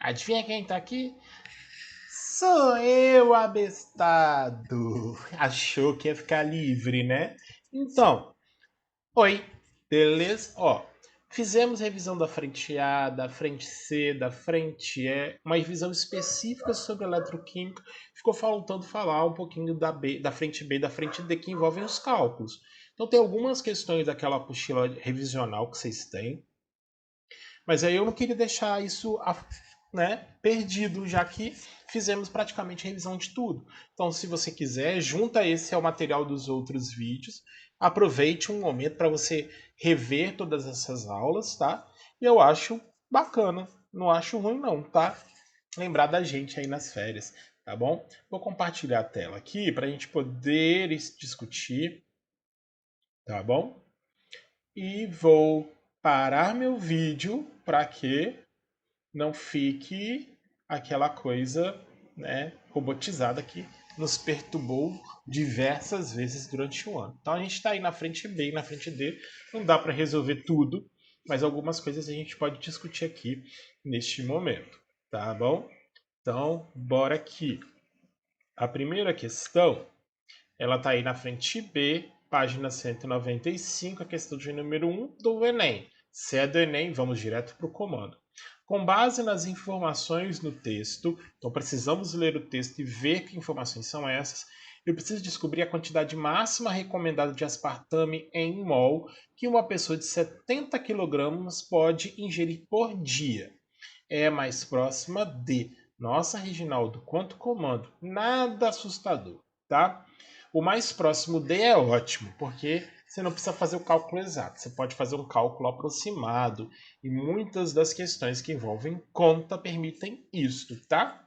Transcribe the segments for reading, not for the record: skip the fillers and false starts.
Adivinha quem tá aqui? Sou eu, abestado. Achou que ia ficar livre, né? Então, oi, beleza? Ó, fizemos revisão da frente A, da frente C, da frente E, uma revisão específica sobre eletroquímica. Ficou faltando falar um pouquinho da B, da frente B, da frente D, que envolvem os cálculos. Então, tem algumas questões daquela apostila revisional que vocês têm, mas aí eu não queria deixar isso, né, perdido, já que fizemos praticamente a revisão de tudo. Então, se você quiser, junta esse ao material dos outros vídeos. Aproveite um momento para você rever todas essas aulas, tá? E eu acho bacana, não acho ruim não, tá? Lembrar da gente aí nas férias, tá bom? Vou compartilhar a tela aqui para a gente poder discutir, tá bom? E vou parar meu vídeo para que não fique aquela coisa, né, robotizada que nos perturbou diversas vezes durante o ano. Então a gente está aí na frente B e na frente D, não dá para resolver tudo, mas algumas coisas a gente pode discutir aqui neste momento, tá bom? Então, bora aqui. A primeira questão, ela está aí na frente B, página 195, a questão de número 1 do Enem. Se é do Enem, vamos direto para o comando. Com base nas informações no texto, então precisamos ler o texto e ver que informações são essas. Eu preciso descobrir a quantidade máxima recomendada de aspartame em mol que uma pessoa de 70 kg pode ingerir por dia. É mais próxima de. Nossa, Reginaldo, quanto comando. Nada assustador, tá? O mais próximo de é ótimo, porque você não precisa fazer o cálculo exato. Você pode fazer um cálculo aproximado. E muitas das questões que envolvem conta permitem isto, tá?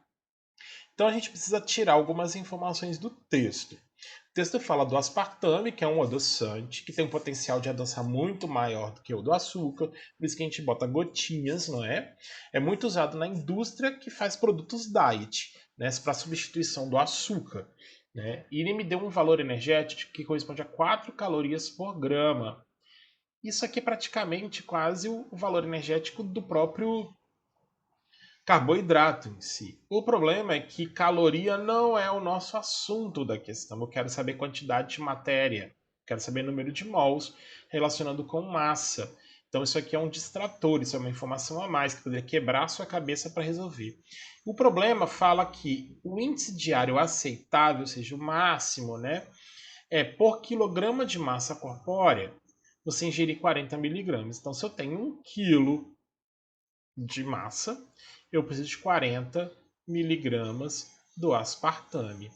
Então a gente precisa tirar algumas informações do texto. O texto fala do aspartame, que é um adoçante, que tem um potencial de adoçar muito maior do que o do açúcar, por isso que a gente bota gotinhas, não é? É muito usado na indústria que faz produtos diet, né, para substituição do açúcar. Né? E ele me deu um valor energético que corresponde a 4 calorias por grama. Isso aqui é praticamente quase o valor energético do próprio carboidrato em si. O problema é que caloria não é o nosso assunto da questão. Eu quero saber quantidade de matéria, quero saber número de mols relacionando com massa. Então isso aqui é um distrator, isso é uma informação a mais que poderia quebrar a sua cabeça para resolver. O problema fala que o índice diário aceitável, ou seja, o máximo, né, é por quilograma de massa corpórea, você ingerir 40 miligramas. Então se eu tenho 1 quilo de massa, eu preciso de 40 miligramas do aspartame.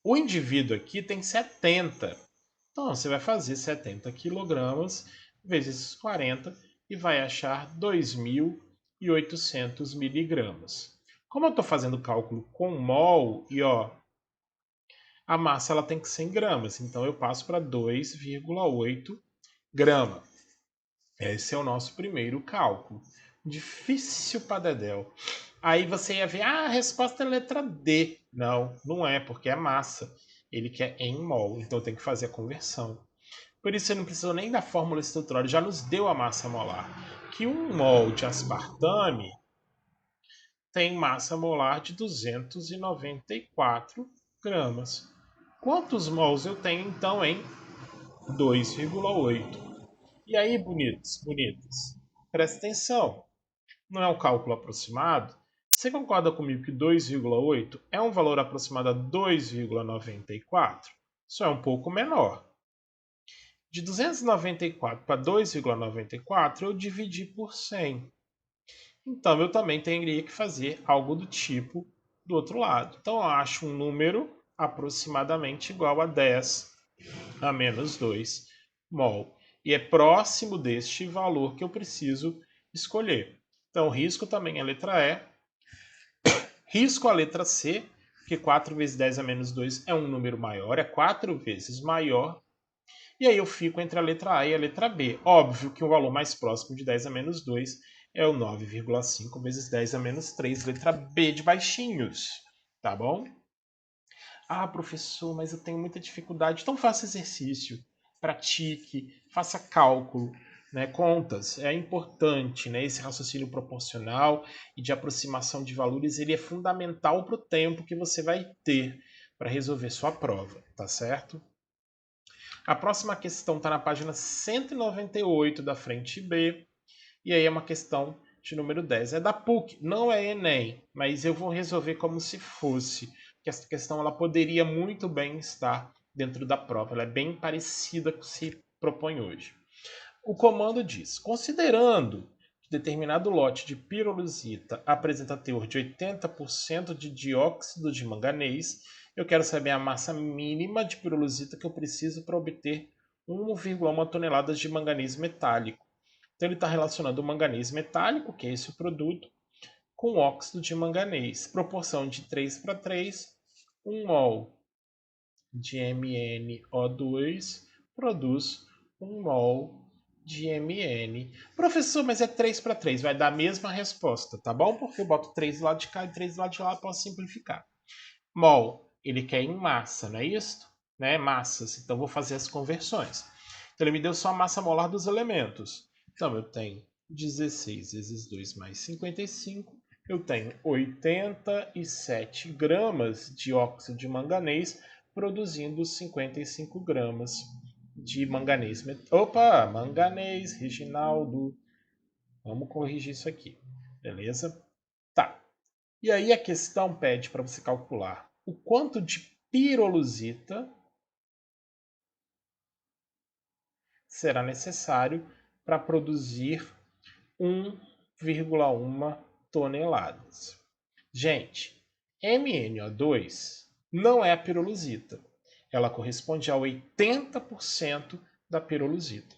O indivíduo aqui tem 70. Então você vai fazer 70 quilogramas vezes 40 e vai achar 2.800 miligramas. Como eu estou fazendo cálculo com mol, e ó, a massa ela tem que ser em gramas, então eu passo para 2,8 grama. Esse é o nosso primeiro cálculo. Difícil para dedéu. Aí você ia ver, a resposta é letra D. Não, não é, porque é massa. Ele quer em mol, então tem que fazer a conversão. Por isso você não precisou nem da fórmula estrutural, já nos deu a massa molar. Que 1 mol de aspartame tem massa molar de 294 gramas. Quantos mols eu tenho então em 2,8? E aí, bonitos, bonitas, presta atenção. Não é um cálculo aproximado? Você concorda comigo que 2,8 é um valor aproximado a 2,94? Só é um pouco menor. De 294 para 2,94 eu dividi por 100. Então eu também teria que fazer algo do tipo do outro lado. Então eu acho um número aproximadamente igual a 10 a menos 2 mol. E é próximo deste valor que eu preciso escolher. Então, risco também a letra E. Risco a letra C, porque 4 vezes 10 a menos 2 é um número maior, é 4 vezes maior. E aí eu fico entre a letra A e a letra B. Óbvio que o valor mais próximo de 10 a menos 2 é o 9,5 vezes 10 a menos 3, letra B de baixinhos. Tá bom? Ah, professor, mas eu tenho muita dificuldade. Então faça exercício, pratique, faça cálculo. né, contas. É importante, né, esse raciocínio proporcional e de aproximação de valores, ele é fundamental para o tempo que você vai ter para resolver sua prova, tá certo? A próxima questão está na página 198 da frente B, e aí é uma questão de número 10. É da PUC, não é Enem, mas eu vou resolver como se fosse, que essa questão ela poderia muito bem estar dentro da prova, ela é bem parecida com o que se propõe hoje. O comando diz: considerando que determinado lote de pirolizita apresenta teor de 80% de dióxido de manganês, eu quero saber a massa mínima de pirolizita que eu preciso para obter 1,1 toneladas de manganês metálico. Então ele está relacionando o manganês metálico, que é esse o produto, com o óxido de manganês. Proporção de 3:3, 1 mol de MnO2 produz 1 mol de Mn. Professor, mas é 3:3, vai dar a mesma resposta, tá bom? Porque eu boto 3 do lado de cá e 3 do lado de lá, posso simplificar. Mol, ele quer em massa, não é isso? Né? Massas, então vou fazer as conversões. Então ele me deu só a massa molar dos elementos. Então eu tenho 16 vezes 2 mais 55. Eu tenho 87 gramas de óxido de manganês, produzindo 55 gramas de manganês. Opa, manganês, Reginaldo. Vamos corrigir isso aqui, beleza? Tá. E aí a questão pede para você calcular o quanto de piroluzita será necessário para produzir 1,1 toneladas. Gente, MnO2 não é a piroluzita. Ela corresponde a 80% da piroluzita.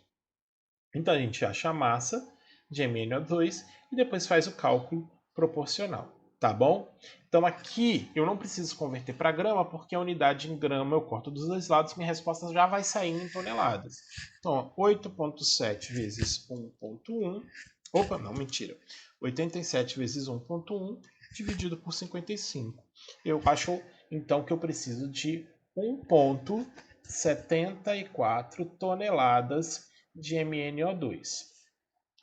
Então a gente acha a massa de MnO2 e depois faz o cálculo proporcional, tá bom? Então aqui eu não preciso converter para grama, porque a unidade em grama eu corto dos dois lados, minha resposta já vai sair em toneladas. Então, 8,7 vezes 1,1, opa, não, mentira, 87 vezes 1,1 dividido por 55. Eu acho então que eu preciso de 1,74 toneladas de MnO2.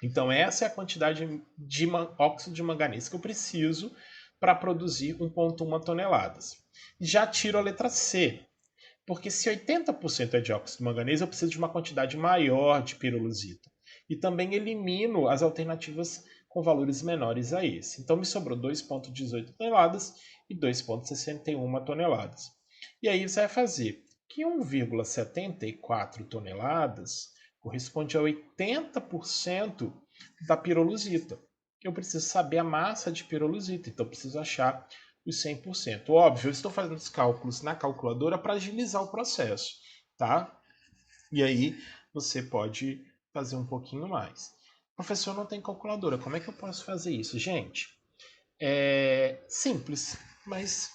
Então, essa é a quantidade de óxido de manganês que eu preciso para produzir 1,1 toneladas. Já tiro a letra C, porque se 80% é de óxido de manganês, eu preciso de uma quantidade maior de piroluzita. E também elimino as alternativas com valores menores a esse. Então, me sobrou 2,18 toneladas e 2,61 toneladas. E aí você vai fazer que 1,74 toneladas corresponde a 80% da piroluzita. Eu preciso saber a massa de piroluzita, então eu preciso achar os 100%. Óbvio, eu estou fazendo os cálculos na calculadora para agilizar o processo, tá? E aí você pode fazer um pouquinho mais. Professor, não tem calculadora, como é que eu posso fazer isso? Gente, é simples, mas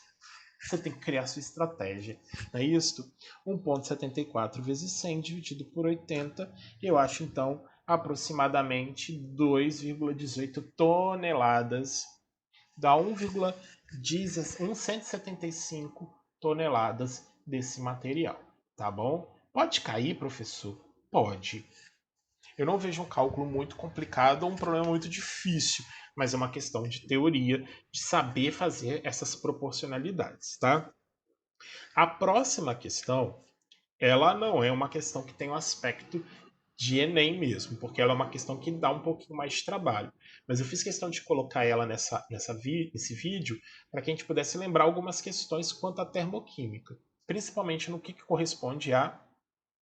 você tem que criar sua estratégia. Não é isso? 1,74 vezes 100 dividido por 80, eu acho então aproximadamente 2,18 toneladas. Dá 175 toneladas desse material, tá bom? Pode cair, professor? Pode. Eu não vejo um cálculo muito complicado ou um problema muito difícil, mas é uma questão de teoria, de saber fazer essas proporcionalidades, tá? A próxima questão, ela não é uma questão que tem um aspecto de Enem mesmo, porque ela é uma questão que dá um pouquinho mais de trabalho. Mas eu fiz questão de colocar ela nesse vídeo para que a gente pudesse lembrar algumas questões quanto à termoquímica, principalmente no que corresponde à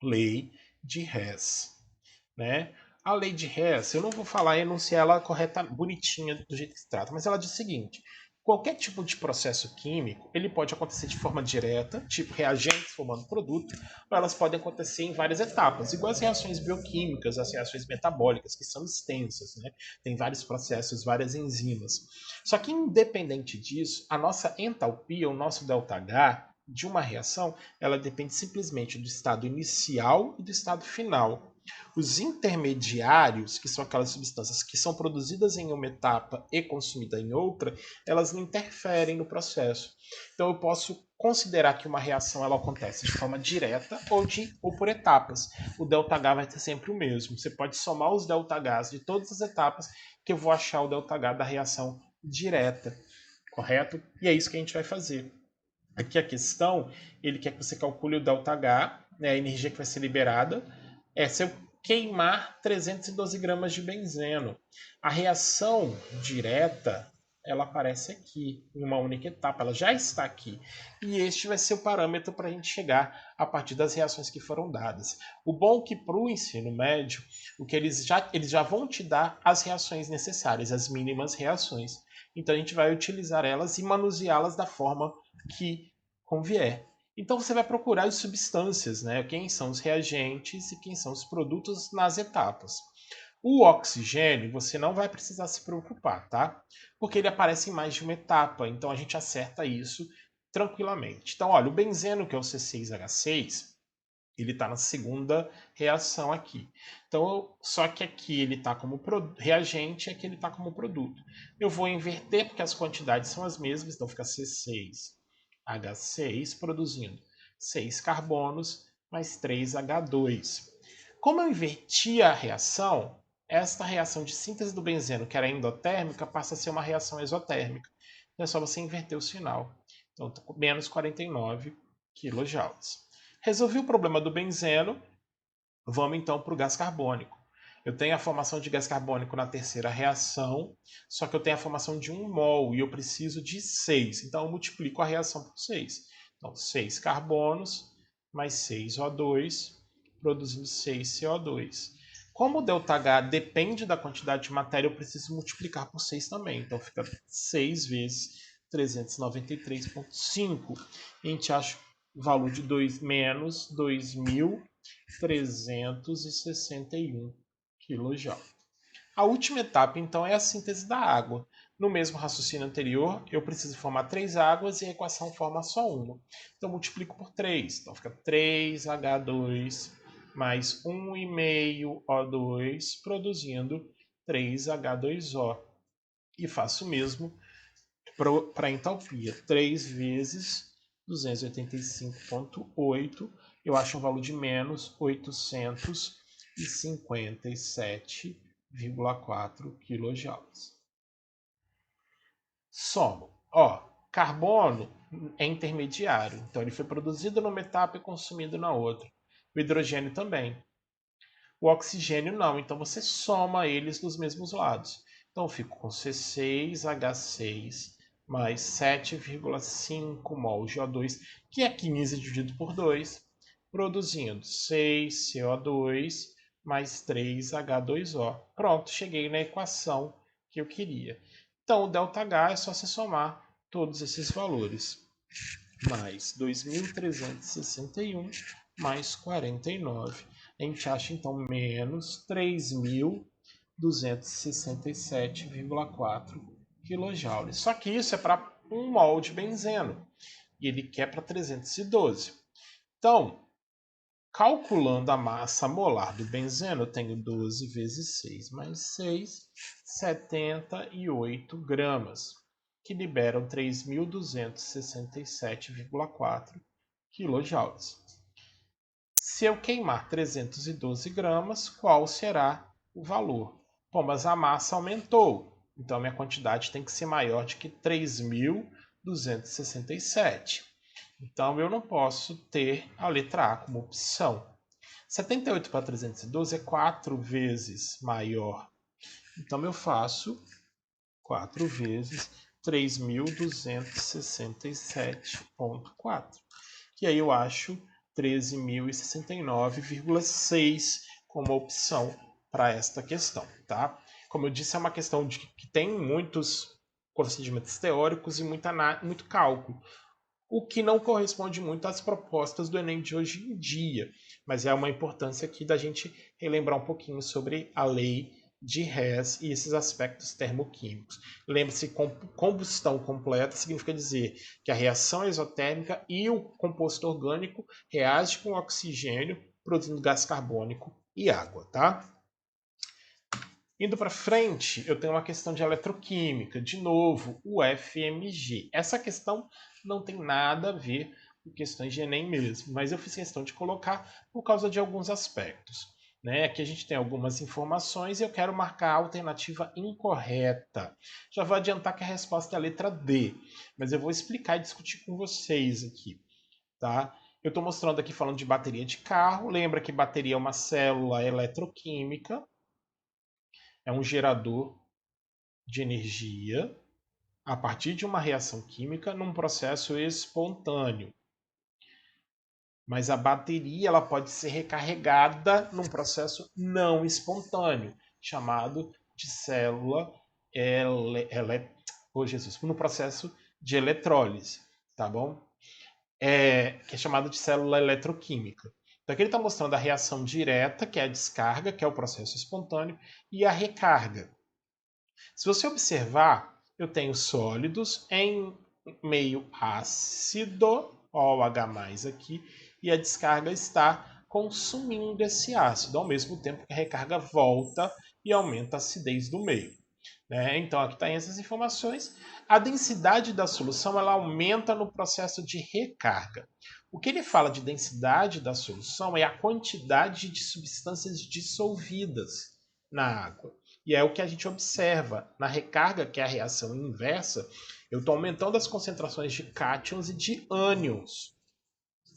lei de Hess, né? A lei de Hess, eu não vou falar e enunciar ela correta, bonitinha do jeito que se trata, mas ela diz o seguinte: qualquer tipo de processo químico, ele pode acontecer de forma direta, tipo reagentes formando produto, ou elas podem acontecer em várias etapas, igual as reações bioquímicas, as reações metabólicas, que são extensas, né? Tem vários processos, várias enzimas. Só que independente disso, a nossa entalpia, o nosso ΔH de uma reação, ela depende simplesmente do estado inicial e do estado final. Os intermediários, que são aquelas substâncias que são produzidas em uma etapa e consumidas em outra, elas não interferem no processo. Então eu posso considerar que uma reação ela acontece de forma direta ou por etapas. O ΔH vai ser sempre o mesmo. Você pode somar os ΔHs de todas as etapas que eu vou achar o ΔH da reação direta, correto? E é isso que a gente vai fazer. Aqui a questão, ele quer que você calcule o ΔH, né, a energia que vai ser liberada, se eu queimar 312 gramas de benzeno. A reação direta, ela aparece aqui, em uma única etapa, ela já está aqui. E este vai ser o parâmetro para a gente chegar a partir das reações que foram dadas. O bom é que para o ensino médio, o que eles já vão te dar as reações necessárias, as mínimas reações. Então a gente vai utilizar elas e manuseá-las da forma que convier. Então você vai procurar as substâncias, né? Quem são os reagentes e quem são os produtos nas etapas. O oxigênio você não vai precisar se preocupar, tá? Porque ele aparece em mais de uma etapa, então a gente acerta isso tranquilamente. Então, olha, o benzeno, que é o C6H6, ele está na segunda reação aqui. Então, só que aqui ele está como reagente e aqui ele está como produto. Eu vou inverter porque as quantidades são as mesmas, então fica C6H6 produzindo 6 carbonos mais 3H2. Como eu inverti a reação, esta reação de síntese do benzeno, que era endotérmica, passa a ser uma reação exotérmica. Então é só você inverter o sinal. Então, menos 49 kJ. Resolvi o problema do benzeno, vamos então para o gás carbônico. Eu tenho a formação de gás carbônico na terceira reação, só que eu tenho a formação de 1 mol e eu preciso de 6. Então eu multiplico a reação por 6. Então 6 carbonos mais 6 O2, produzindo 6 CO2. Como o ΔH depende da quantidade de matéria, eu preciso multiplicar por 6 também. Então fica 6 vezes 393,5. E a gente acha o valor de menos 2.361 kJ. A última etapa, então, é a síntese da água. No mesmo raciocínio anterior, eu preciso formar 3 águas e a equação forma só uma. Então, eu multiplico por 3. Então, fica 3H2 mais 1,5 O2, produzindo 3H2O. E faço o mesmo para a entalpia. 3 vezes 285,8, eu acho um valor de menos 857,4 kJ. Somo. Carbono é intermediário, então ele foi produzido numa etapa e consumido na outra. O hidrogênio também. O oxigênio não, então você soma eles nos mesmos lados. Então eu fico com C6H6 mais 7,5 mol de O2, que é 15 dividido por 2, produzindo 6 CO2 mais 3H2O. Pronto, cheguei na equação que eu queria. Então o ΔH é só se somar todos esses valores. Mais 2.361 mais 49. A gente acha então menos 3.267,4 kJ. Só que isso é para 1 mol de benzeno e ele quer para 312. Então, calculando a massa molar do benzeno, eu tenho 12 vezes 6 mais 6, 78 gramas, que liberam 3.267,4 kJ. Se eu queimar 312 gramas, qual será o valor? Bom, mas a massa aumentou, então a minha quantidade tem que ser maior do que 3.267. Então eu não posso ter a letra A como opção. 78 para 312 é 4 vezes maior. Então eu faço 4 vezes 3.267,4. E aí eu acho 13.069,6 como opção para esta questão, tá? Como eu disse, é uma questão que tem muitos procedimentos teóricos e muito cálculo, o que não corresponde muito às propostas do Enem de hoje em dia, mas é uma importância aqui da gente relembrar um pouquinho sobre a lei de Hess e esses aspectos termoquímicos. Lembre-se, combustão completa significa dizer que a reação exotérmica e o composto orgânico reage com o oxigênio, produzindo gás carbônico e água, tá? Indo para frente, eu tenho uma questão de eletroquímica, de novo, o FMG. Essa questão não tem nada a ver com questões de Enem mesmo, mas eu fiz questão de colocar por causa de alguns aspectos. Né? Aqui a gente tem algumas informações e eu quero marcar a alternativa incorreta. Já vou adiantar que a resposta é a letra D, mas eu vou explicar e discutir com vocês aqui. Tá? Eu estou mostrando aqui falando de bateria de carro. Lembra que bateria é uma célula eletroquímica, é um gerador de energia a partir de uma reação química num processo espontâneo. Mas a bateria ela pode ser recarregada num processo não espontâneo, chamado de célula no processo de eletrólise, tá bom? Que é chamado de célula eletroquímica. Então aqui ele está mostrando a reação direta, que é a descarga, que é o processo espontâneo, e a recarga. Se você observar, eu tenho sólidos em meio ácido, OH+, aqui, e a descarga está consumindo esse ácido, ao mesmo tempo que a recarga volta e aumenta a acidez do meio. Né? Então, aqui tem essas informações. A densidade da solução ela aumenta no processo de recarga. O que ele fala de densidade da solução é a quantidade de substâncias dissolvidas na água. E é o que a gente observa na recarga, que é a reação inversa. Eu estou aumentando as concentrações de cátions e de ânions,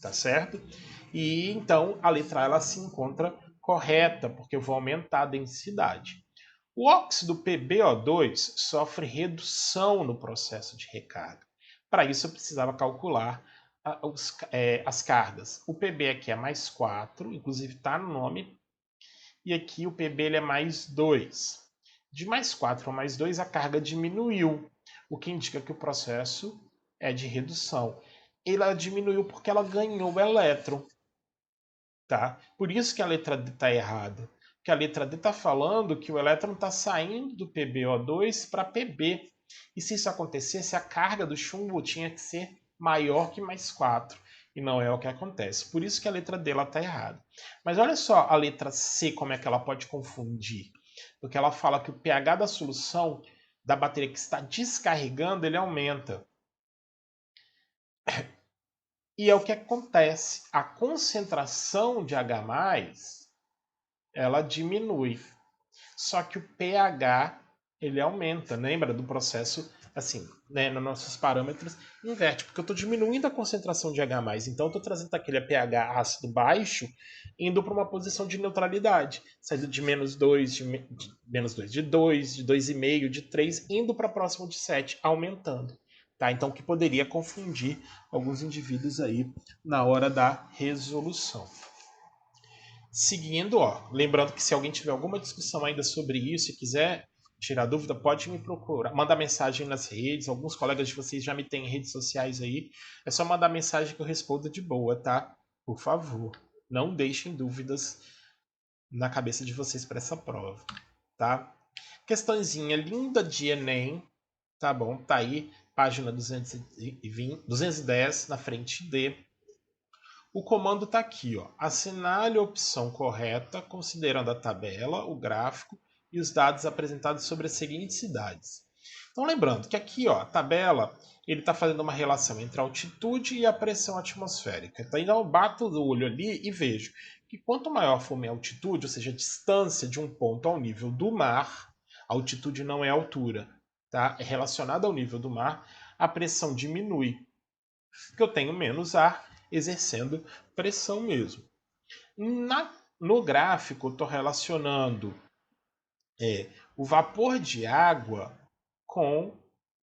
tá certo? E então a letra A ela se encontra correta, porque eu vou aumentar a densidade. O óxido PbO2 sofre redução no processo de recarga. Para isso eu precisava calcular as cargas. O Pb aqui é mais 4, inclusive está no nome, e aqui o Pb ele é mais 2. De mais 4 para mais 2 a carga diminuiu, o que indica que o processo é de redução. Ela diminuiu porque ela ganhou o elétron. Tá? Por isso que a letra D está errada. Porque a letra D está falando que o elétron está saindo do PbO2 para Pb. E se isso acontecesse, a carga do chumbo tinha que ser maior que mais 4. E não é o que acontece. Por isso que a letra D está errada. Mas olha só a letra C, como é que ela pode confundir. Porque ela fala que o pH da solução da bateria que está descarregando, ele aumenta. E é o que acontece. A concentração de H+, ela diminui. Só que o pH, ele aumenta. Lembra do processo, assim, né, nos nossos parâmetros, inverte. Porque eu estou diminuindo a concentração de H+. Então, eu estou trazendo aquele pH ácido baixo, indo para uma posição de neutralidade. Saindo de menos 2, menos 2, de 2, de 2,5, de 3, indo para próximo de 7, aumentando. Tá? Então, que poderia confundir alguns indivíduos aí na hora da resolução. Seguindo, ó, lembrando que se alguém tiver alguma discussão ainda sobre isso e quiser tirar dúvida, pode me procurar, mandar mensagem nas redes. Alguns colegas de vocês já me têm em redes sociais aí. É só mandar mensagem que eu respondo de boa, tá? Por favor, não deixem dúvidas na cabeça de vocês para essa prova, tá? Questãozinha linda de Enem, tá bom? Tá aí, página 210, na frente D. O comando está aqui, ó. Assinale a opção correta, considerando a tabela, o gráfico e os dados apresentados sobre as seguintes cidades. Então, lembrando que aqui, ó, a tabela, ele está fazendo uma relação entre a altitude e a pressão atmosférica. Então, eu bato o olho ali e vejo que quanto maior for minha altitude, ou seja, a distância de um ponto ao nível do mar, a altitude não é altura, tá? É relacionada ao nível do mar, a pressão diminui, porque eu tenho menos ar exercendo pressão mesmo. No gráfico, eu estou relacionando o vapor de água com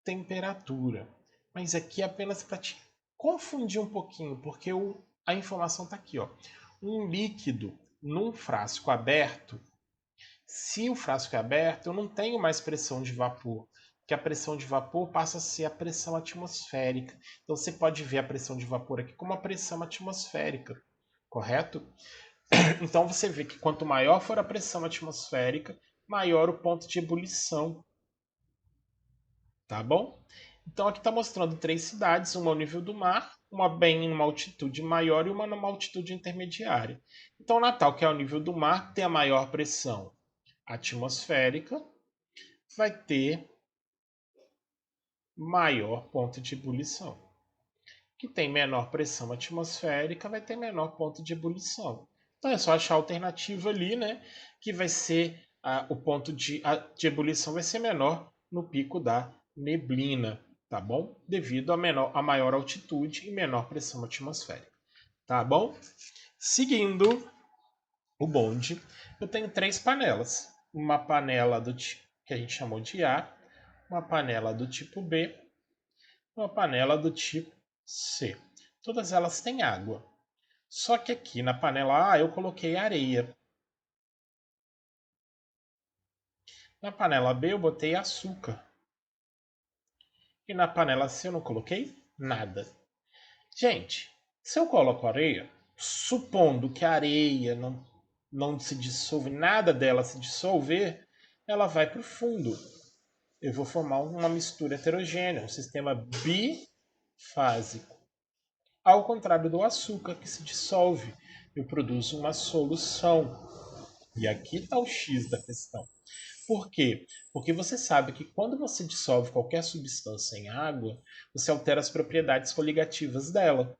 temperatura. Mas aqui é apenas para te confundir um pouquinho, porque a informação está aqui. Ó. Um líquido num frasco aberto, se o frasco é aberto, eu não tenho mais pressão de vapor, que a pressão de vapor passa a ser a pressão atmosférica. Então você pode ver a pressão de vapor aqui como a pressão atmosférica, correto? Então você vê que quanto maior for a pressão atmosférica, maior o ponto de ebulição, tá bom? Então aqui está mostrando 3 cidades, uma ao nível do mar, uma bem em uma altitude maior e uma numa altitude intermediária. Então Natal, que é ao nível do mar, tem a maior pressão atmosférica, vai ter maior ponto de ebulição. Que tem menor pressão atmosférica, vai ter menor ponto de ebulição. Então é só achar a alternativa ali, né? Que vai ser o ponto de ebulição vai ser menor no pico da neblina, tá bom? Devido a maior altitude e menor pressão atmosférica, tá bom? Seguindo o bonde, eu tenho 3 panelas. Uma panela do tipo que a gente chamou de A, uma panela do tipo B, uma panela do tipo C. Todas elas têm água. Só que aqui na panela A eu coloquei areia. Na panela B eu botei açúcar. E na panela C eu não coloquei nada. Gente, se eu coloco areia, supondo que a areia não se dissolve, nada dela se dissolver, ela vai para o fundo. Eu vou formar uma mistura heterogênea, um sistema bifásico. Ao contrário do açúcar, que se dissolve, eu produzo uma solução. E aqui está o X da questão. Por quê? Porque você sabe que quando você dissolve qualquer substância em água, você altera as propriedades coligativas dela.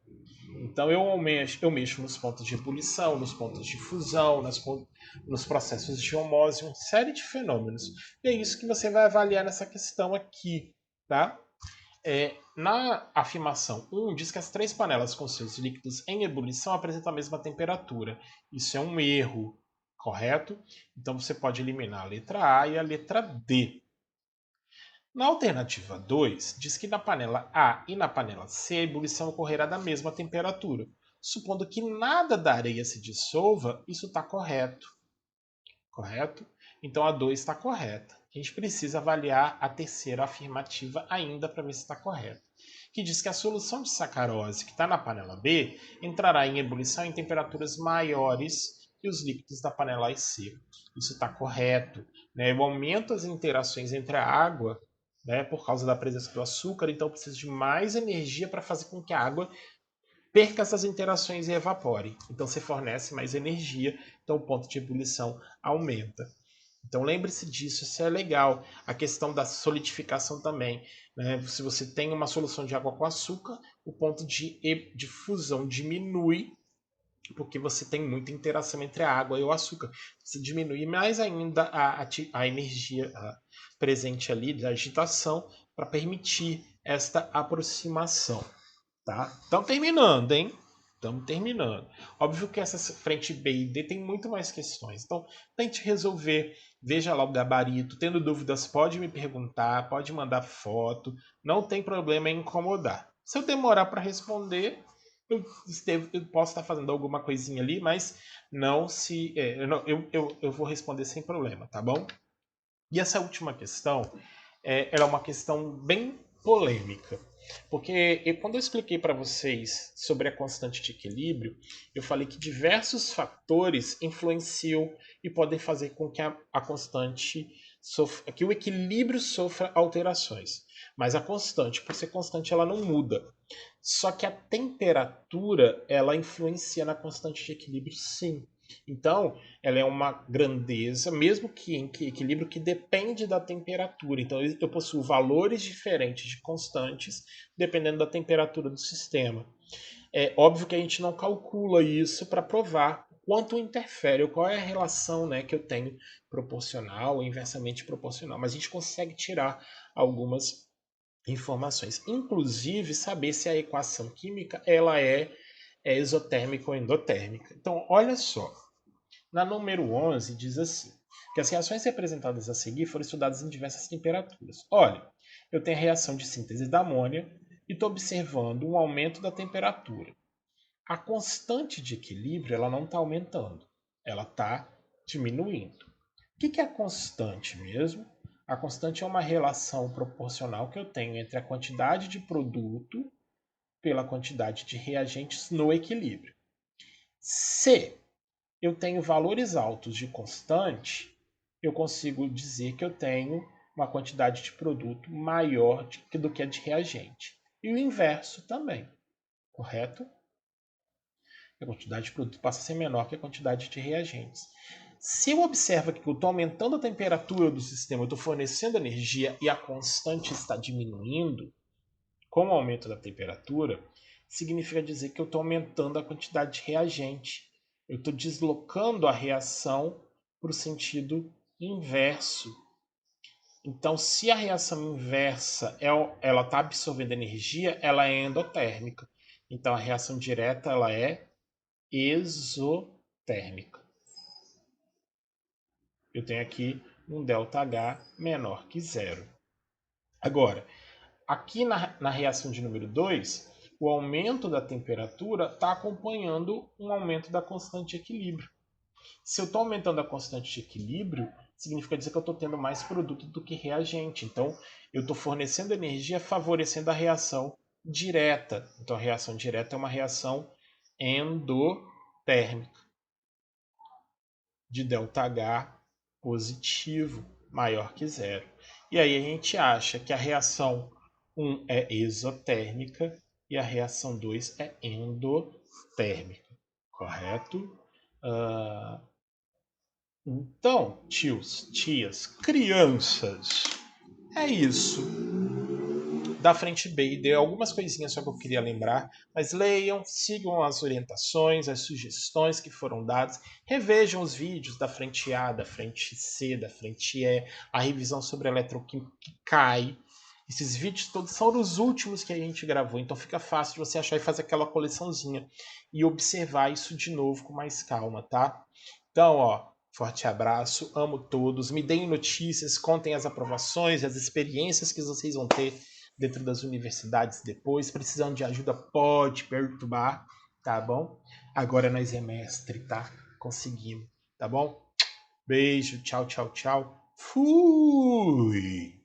Então eu mexo nos pontos de ebulição, nos pontos de fusão, nos processos de homose, uma série de fenômenos. E é isso que você vai avaliar nessa questão aqui, tá? Na afirmação 1, diz que as 3 panelas com seus líquidos em ebulição apresentam a mesma temperatura. Isso é um erro, correto? Então você pode eliminar a letra A e a letra D. Na alternativa 2, diz que na panela A e na panela C a ebulição ocorrerá da mesma temperatura. Supondo que nada da areia se dissolva, isso está correto. Correto? Então a 2 está correta. A gente precisa avaliar a terceira afirmativa ainda para ver se está correta. Que diz que a solução de sacarose que está na panela B entrará em ebulição em temperaturas maiores que os líquidos da panela A e C. Isso está correto. Né? Eu aumento as interações entre a água, né, por causa da presença do açúcar, então eu preciso de mais energia para fazer com que a água perca essas interações e evapore. Então você fornece mais energia, então o ponto de ebulição aumenta. Então lembre-se disso, isso é legal. A questão da solidificação também. Né? Se você tem uma solução de água com açúcar, o ponto de fusão diminui, porque você tem muita interação entre a água e o açúcar. Você diminui mais ainda a energia presente ali da agitação para permitir esta aproximação. Tá? Estamos terminando, hein? Estamos terminando. Óbvio que essa frente B e D tem muito mais questões. Então, tente resolver. Veja lá o gabarito. Tendo dúvidas, pode me perguntar, pode mandar foto. Não tem problema em incomodar. Se eu demorar para responder, eu posso estar fazendo alguma coisinha ali, mas não se. Eu vou responder sem problema, tá bom? E essa última questão ela é uma questão bem polêmica. Porque quando eu expliquei para vocês sobre a constante de equilíbrio, eu falei que diversos fatores influenciam e podem fazer com que a constante sofra, que o equilíbrio sofra alterações. Mas a constante, por ser constante, ela não muda. Só que a temperatura, ela influencia na constante de equilíbrio, sim. Então, ela é uma grandeza, mesmo que em equilíbrio, que depende da temperatura. Então, eu possuo valores diferentes de constantes, dependendo da temperatura do sistema. É óbvio que a gente não calcula isso para provar quanto interfere, ou qual é a relação, né, que eu tenho proporcional ou inversamente proporcional. Mas a gente consegue tirar algumas informações. Inclusive, saber se a equação química ela é exotérmica ou endotérmica. Então, olha só. Na número 11 diz assim, que as reações representadas a seguir foram estudadas em diversas temperaturas. Olha, eu tenho a reação de síntese da amônia e estou observando um aumento da temperatura. A constante de equilíbrio ela não está aumentando, ela está diminuindo. O que é a constante mesmo? A constante é uma relação proporcional que eu tenho entre a quantidade de produto pela quantidade de reagentes no equilíbrio. Se eu tenho valores altos de constante, eu consigo dizer que eu tenho uma quantidade de produto maior do que a de reagente. E o inverso também, correto? A quantidade de produto passa a ser menor que a quantidade de reagentes. Se eu observo que eu estou aumentando a temperatura do sistema, eu estou fornecendo energia e a constante está diminuindo, com o aumento da temperatura, significa dizer que eu estou aumentando a quantidade de reagente. Eu estou deslocando a reação para o sentido inverso. Então, se a reação inversa ela está absorvendo energia, ela é endotérmica. Então, a reação direta ela é exotérmica. Eu tenho aqui um ΔH menor que zero. Agora, aqui na reação de número 2, o aumento da temperatura está acompanhando um aumento da constante de equilíbrio. Se eu estou aumentando a constante de equilíbrio, significa dizer que eu estou tendo mais produto do que reagente. Então, eu estou fornecendo energia favorecendo a reação direta. Então, a reação direta é uma reação endotérmica de ΔH positivo maior que zero. E aí a gente acha que a reação 1 é exotérmica e a reação 2 é endotérmica, correto? Então, tios, tias, crianças, é isso. Da frente B, dei algumas coisinhas só que eu queria lembrar, mas leiam, sigam as orientações, as sugestões que foram dadas, revejam os vídeos da frente A, da frente C, da frente E, a revisão sobre eletroquímica que cai. Esses vídeos todos são os últimos que a gente gravou, então fica fácil de você achar e fazer aquela coleçãozinha e observar isso de novo com mais calma, tá? Então, ó, forte abraço, amo todos, me deem notícias, contem as aprovações, as experiências que vocês vão ter dentro das universidades depois. Precisando de ajuda, pode perturbar, tá bom? Agora nós é mestre, tá? Conseguimos, tá bom? Beijo, tchau, tchau, tchau. Fui!